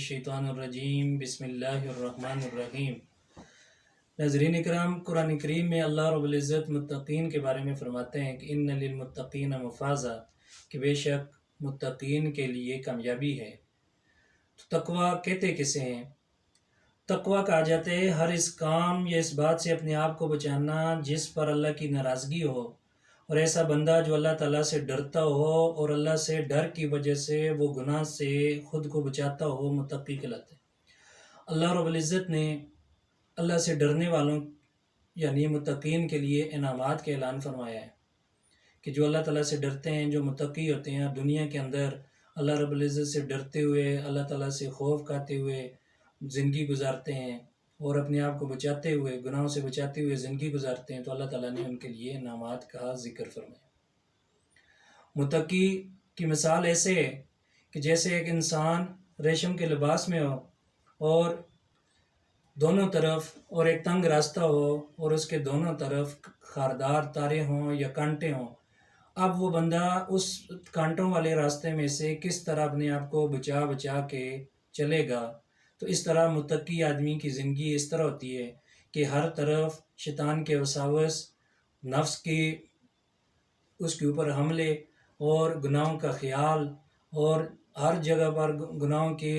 मिनश्शैतानिर्रजीम बिस्मिल्लाहिर्रहमानिर्रहीम। नाज़रीन इकराम, कुरान करीम में अल्लाह रब्बुल इज़्ज़त मुत्तकीन के बारे में फ़रमाते हैं कि इन्ना लिलमुत्तकीन मफ़ाज़ा, कि बेशक मुत्तकीन के लिए कामयाबी है। तो तकवा कहते किसे हैं? तकवा कहा जाता है हर इस काम या इस बात से अपने आप को बचाना जिस पर अल्लाह की नाराज़गी हो, और ऐसा बंदा जो अल्लाह ताला से डरता हो और अल्लाह से डर की वजह से वो गुनाह से ख़ुद को बचाता हो, मुत्तकी कहलाता है। अल्लाह रब्बुल इज़्ज़त ने अल्लाह से डरने वालों यानी मुत्तकीन के लिए इनामात का ऐलान फरमाया है कि जो अल्लाह ताला से डरते हैं, जो मुत्तकी होते हैं, दुनिया के अंदर अल्लाह रब्बुल इज़्ज़त से डरते हुए, अल्लाह ताला से खौफ खाते हुए ज़िंदगी गुजारते हैं और अपने आप को बचाते हुए, गुनाहों से बचाते हुए ज़िंदगी गुजारते हैं, तो अल्लाह ताला ने उनके लिए इनामात का ज़िक्र फरमाया। मुत्तकी की मिसाल ऐसे है कि जैसे एक इंसान रेशम के लिबास में हो और दोनों तरफ और एक तंग रास्ता हो और उसके दोनों तरफ खारदार तारे हों या कांटे हों। अब वो बंदा उस कांटों वाले रास्ते में से किस तरह अपने आप को बचा बचा के चलेगा। तो इस तरह मुत्तकी आदमी की ज़िंदगी इस तरह होती है कि हर तरफ शैतान के वसावस, नफ्स की उसके ऊपर हमले और गुनाहों का ख़्याल, और हर जगह पर गुनाहों के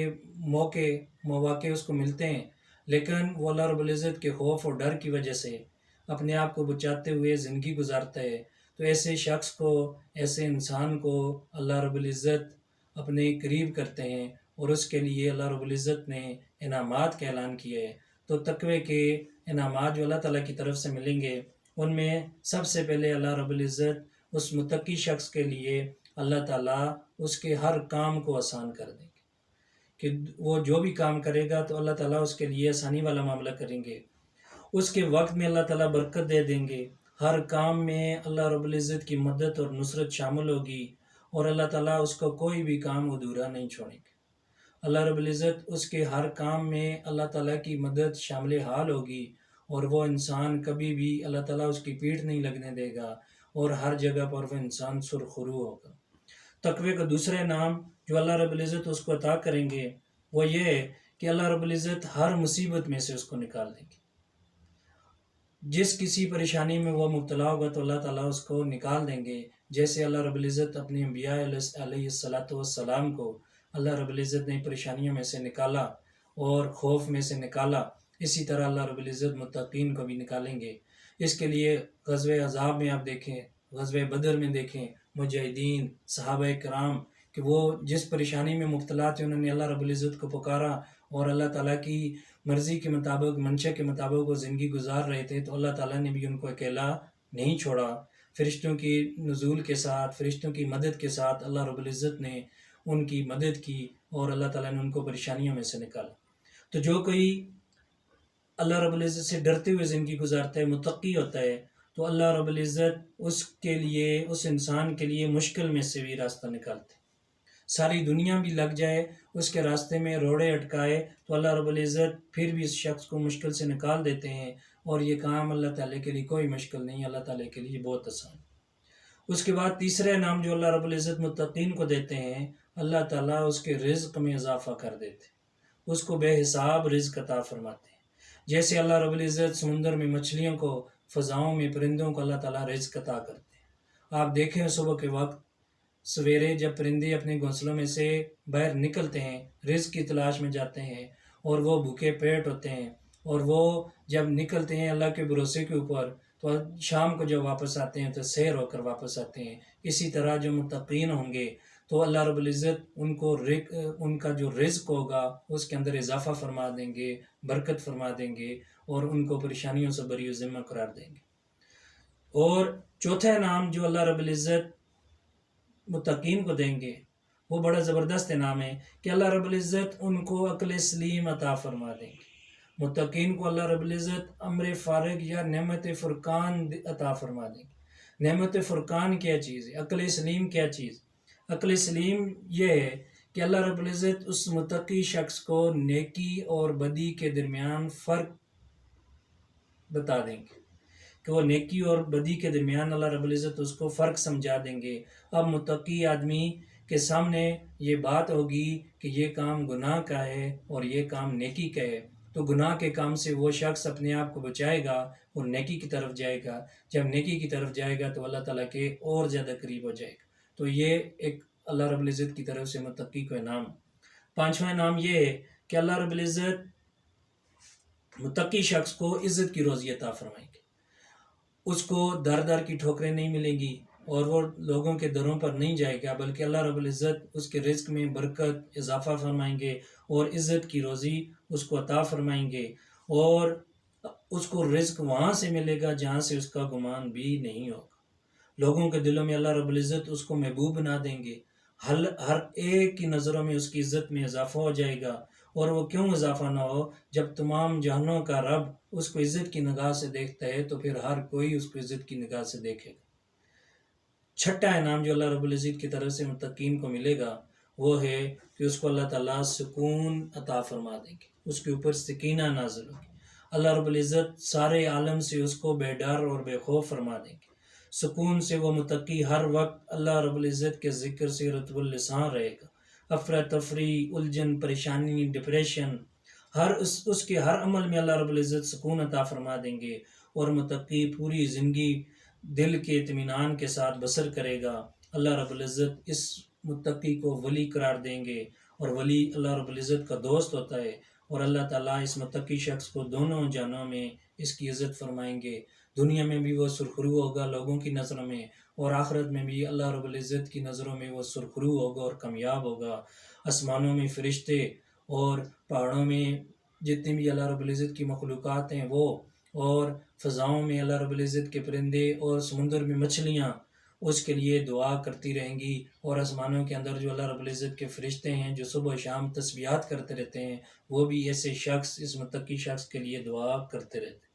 मौके उसको मिलते हैं, लेकिन वो अल्लाह रब्बुल इज़्ज़त के खौफ और डर की वजह से अपने आप को बचाते हुए ज़िंदगी गुजारता है। तो ऐसे शख्स को, ऐसे इंसान को अल्लाह रब्बुल इज़्ज़त अपने करीब करते हैं और उसके लिए अल्लाह रब्बुल इज़्ज़त ने इनामात का ऐलान किया है। तो तक़वे के इनामात जो अल्लाह ताला की तरफ से मिलेंगे, उनमें सबसे पहले अल्लाह रब्बुल इज़्ज़त उस मुत्तकी शख्स के लिए अल्लाह ताला उसके हर काम को आसान कर देंगे कि वो जो भी काम करेगा तो अल्लाह ताला उसके लिए आसानी वाला मामला करेंगे। उसके वक्त में अल्लाह ताला बरकत दे देंगे। हर काम में अल्लाह रब्बुल इज़्ज़त की मदद और नुसरत शामिल होगी और अल्लाह ताला उसको कोई भी काम अधूरा नहीं छोड़ेंगे। अल्लाह रब्बुल इज़्ज़त उसके हर काम में अल्लाह ताला की मदद शामिल हाल होगी और वो इंसान कभी भी अल्लाह ताला उसकी पीठ नहीं लगने देगा और हर जगह पर वो इंसान सुरखरू होगा। तक़वे का दूसरा नाम जो अल्लाह रब्बुल इज़्ज़त उसको अता करेंगे वो ये है कि अल्लाह रब्बुल इज़्ज़त हर मुसीबत में से उसको निकाल देंगे। जिस किसी परेशानी में वो मुब्तला होगा तो अल्लाह ताला उसको निकाल देंगे। जैसे अल्लाह रब्बुल इज़्ज़त अपने अंबिया अलैहिस्सलातु वस्सलाम को अल्लाह रब्बुल इज़्ज़त ने परेशानियों में से निकाला और खौफ में से निकाला, इसी तरह अल्लाह रब्बुल इज़्ज़त मुत्तकीन को भी निकालेंगे। इसके लिए ग़ज़वे अहज़ाब में आप देखें, ग़ज़वे बदर में देखें, मुजाहिदीन सहाबाए किराम कि वो जिस परेशानी में मुब्तला थे, उन्होंने अल्लाह रब्बुल इज़्ज़त को पुकारा और अल्लाह ताला की मर्ज़ी के मुताबिक, मंशा के मुताबिक वो ज़िंदगी गुजार रहे थे, तो अल्लाह ताला ने भी उनको अकेला नहीं छोड़ा। फ़रिश्तों की नुज़ूल के साथ, फ़रिश्तों की मदद के साथ अल्लाह रब्बुल इज़्ज़त ने उनकी मदद की और अल्लाह ताला ने उनको परेशानियों में से निकाला। तो जो कोई अल्लाह रब्बुल इज़्ज़त से डरते हुए ज़िंदगी गुजारता है, मुत्तकी होता है, तो अल्लाह रब्बुल इज़्ज़त उसके लिए, उस इंसान के लिए मुश्किल में से भी रास्ता निकालते हैं। सारी दुनिया भी लग जाए उसके रास्ते में, रोड़े अटकाए, तो अल्लाह रब्बुल इज़्ज़त फिर भी इस शख्स को मुश्किल से निकाल देते हैं और ये काम अल्लाह ताला के लिए कोई मुश्किल नहीं, अल्लाह ताला के लिए बहुत आसान। उसके बाद तीसरा नाम जो अल्लाह रब्बुल इज़्ज़त मुत्तकीन को देते हैं, अल्लाह ताला उसके रिज़्क़ में इजाफ़ा कर देते हैं, उसको बेहिसाब रिज़्क़ अता फरमाते हैं। जैसे अल्लाह रब्बुल इज़्ज़त समुंदर में मछलियों को, फ़ज़ाओं में परिंदों को अल्लाह ताला रिज़्क़ अता करते हैं। आप देखें सुबह के वक्त सवेरे जब परिंदे अपने घोंसलों में से बाहर निकलते हैं, रिज़्क़ की तलाश में जाते हैं और वो भूखे पेट होते हैं और वो जब निकलते हैं अल्लाह के भरोसे के ऊपर, तो शाम को जब वापस आते हैं तो सैर होकर वापस आते हैं। इसी तरह जो मुत्तकीन होंगे तो अल्लाह रब्बुल इज़्ज़त उनको उनका जो रिज़्क़ होगा उसके अंदर इजाफ़ा फरमा देंगे, बरकत फरमा देंगे और उनको परेशानियों से बरी ज़िम्मा करार देंगे। और चौथा नाम जो अल्लाह रब्बुल इज़्ज़त मुत्तकीन को देंगे वो बड़ा ज़बरदस्त इनाम है कि अल्लाह रब्बुल इज़्ज़त उनको अक़ल सलीम अता फरमा देंगे। मुत्तकीन को अल्लाह रब्बुल इज़्ज़त अम्र फ़ारिग या नेमत फ़ुरक़ान अता फरमा देंगे। नेमत फ़ुरक़ान क्या चीज़ है? अक़ल सलीम क्या चीज़? अक़ल सलीम ये है कि अल्लाह रब्बुल इज़्ज़त उस मुत्तकी शख्स को नेकी और बदी के दरमियान फ़र्क बता देंगे कि वो नेकी और बदी के दरमियान अल्लाह रब्बुल इज़्ज़त उसको फ़र्क समझा देंगे। अब मुत्तकी आदमी کہ سامنے یہ بات ہوگی کہ یہ کام گناہ کا ہے اور یہ کام نیکی کا ہے، تو گناہ کے کام سے وہ شخص اپنے آپ کو بچائے گا اور نیکی کی طرف جائے گا۔ جب نیکی کی طرف جائے گا تو اللہ تعالیٰ کے اور زیادہ قریب ہو جائے گا۔ تو یہ ایک اللہ رب العزت کی طرف سے متقی کو انعام۔ پانچواں انعام یہ ہے کہ اللہ رب العزت متقی شخص کو عزت کی روزی عطا فرمائیں گے۔ اس کو در در کی ٹھوکریں نہیں ملیں گی اور وہ لوگوں کے دروں پر نہیں جائے گا، بلکہ اللہ رب العزت اس کے رزق میں برکت اضافہ فرمائیں گے اور عزت کی روزی اس کو عطا فرمائیں گے، اور اس کو رزق وہاں سے ملے گا جہاں سے اس کا گمان بھی نہیں ہوگا۔ لوگوں کے دلوں میں اللہ رب العزت اس کو محبوب بنا دیں گے، ہر ایک کی نظروں میں اس کی عزت میں اضافہ ہو جائے گا۔ اور وہ کیوں اضافہ نہ ہو؟ جب تمام جہانوں کا رب اس کو عزت کی نگاہ سے دیکھتا ہے تو پھر ہر کوئی اس کو عزت کی نگاہ سے دیکھے گا۔ چھٹا انعام جو اللہ رب العزت کی طرف سے متقین کو ملے گا وہ ہے کہ اس کو اللہ تعالیٰ سکون عطا فرما دیں گے، اس کے اوپر سکینہ نازل ہوگی۔ اللہ رب العزت سارے عالم سے اس کو بے ڈر اور بے خوف فرما دیں گے۔ سکون سے وہ متقی ہر وقت اللہ رب العزت کے ذکر سے رطب اللسان رہے گا۔ افراتفری، الجھن، پریشانی، ڈپریشن، اس کے ہر عمل میں اللہ رب العزت سکون عطا فرما دیں گے، اور متقی پوری زندگی دل کے اطمینان کے ساتھ بسر کرے گا۔ اللہ رب العزت اس متقی کو ولی قرار دیں گے، اور ولی اللہ رب العزت کا دوست ہوتا ہے، اور اللہ تعالیٰ اس متقی شخص کو دونوں جہانوں میں اس کی عزت فرمائیں گے۔ دنیا میں بھی وہ سرخرو ہوگا لوگوں کی نظروں میں، اور آخرت میں بھی اللہ رب العزت کی نظروں میں وہ سرخرو ہوگا اور کامیاب ہوگا۔ آسمانوں میں فرشتے اور پہاڑوں میں جتنی بھی اللہ رب العزت کی مخلوقات ہیں وہ، اور فضاؤں میں اللہ رب العزت کے پرندے، اور سمندر میں مچھلیاں اس کے لیے دعا کرتی رہیں گی، اور آسمانوں کے اندر جو اللہ رب العزت کے فرشتے ہیں جو صبح و شام تسبیحات کرتے رہتے ہیں، وہ بھی ایسے شخص، اس متقی شخص کے لیے دعا کرتے رہتے ہیں۔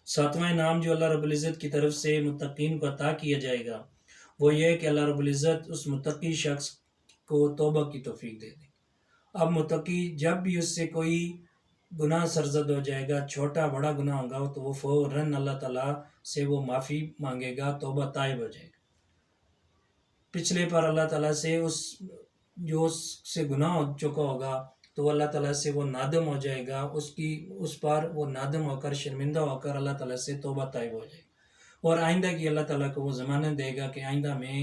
ساتواں انعام جو اللہ رب العزت کی طرف سے متقین کو عطا کیا جائے گا وہ یہ ہے کہ اللہ رب العزت اس متقی شخص کو توبہ کی توفیق دے دیں۔ اب متقی جب بھی اس سے کوئی گناہ سرزد ہو جائے گا، چھوٹا بڑا گناہ ہوگا، تو وہ فوراً اللہ تعالیٰ سے وہ معافی مانگے گا، توبہ طائب ہو جائے گا۔ پچھلے پر اللہ تعالیٰ سے اس سے گناہ ہو چکا ہوگا تو اللہ تعالیٰ سے وہ نادم ہو جائے گا، اس پر وہ نادم ہو کر، شرمندہ ہو کر اللہ تعالیٰ سے توبہ طائب ہو جائے گا، اور آئندہ کی اللہ تعالیٰ کو وہ ضمانت دے گا کہ آئندہ میں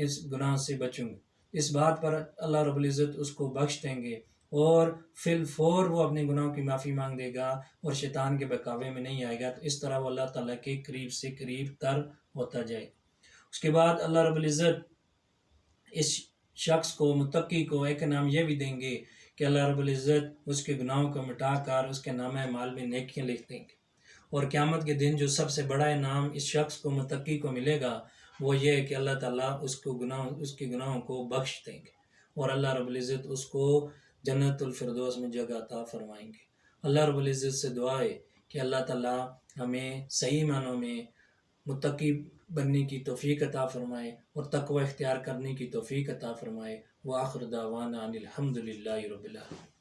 اس گناہ سے بچوں گا۔ اس بات پر اللہ رب العزت اس کو بخش دیں گے، اور فی الفور وہ اپنے گناہوں کی معافی مانگ دے گا اور شیطان کے بہکاوے میں نہیں آئے گا۔ تو اس طرح وہ اللہ تعالیٰ کے قریب سے قریب تر ہوتا جائے گا۔ اس کے بعد اللہ رب العزت اس شخص کو، متقی کو، ایک انعام یہ بھی دیں گے کہ اللہ رب العزت اس کے گناہوں کو مٹا کر اس کے نامہ اعمال میں نیکیاں لکھ دیں گے۔ اور قیامت کے دن جو سب سے بڑا انعام اس شخص کو، متقی کو ملے گا وہ یہ ہے کہ اللہ تعالیٰ اس کے گناہوں کو بخش دیں گے، اور اللہ رب العزت اس کو جنت الفردوس میں جگہ عطا فرمائیں گے۔ اللہ رب العزت سے دعا ہے کہ اللہ تعالیٰ ہمیں صحیح معنوں میں متقی بننے کی توفیق عطا فرمائے اور تقوی اختیار کرنے کی توفیق عطا فرمائے۔ وآخر دعوانا ان الحمد للہ رب العالمین۔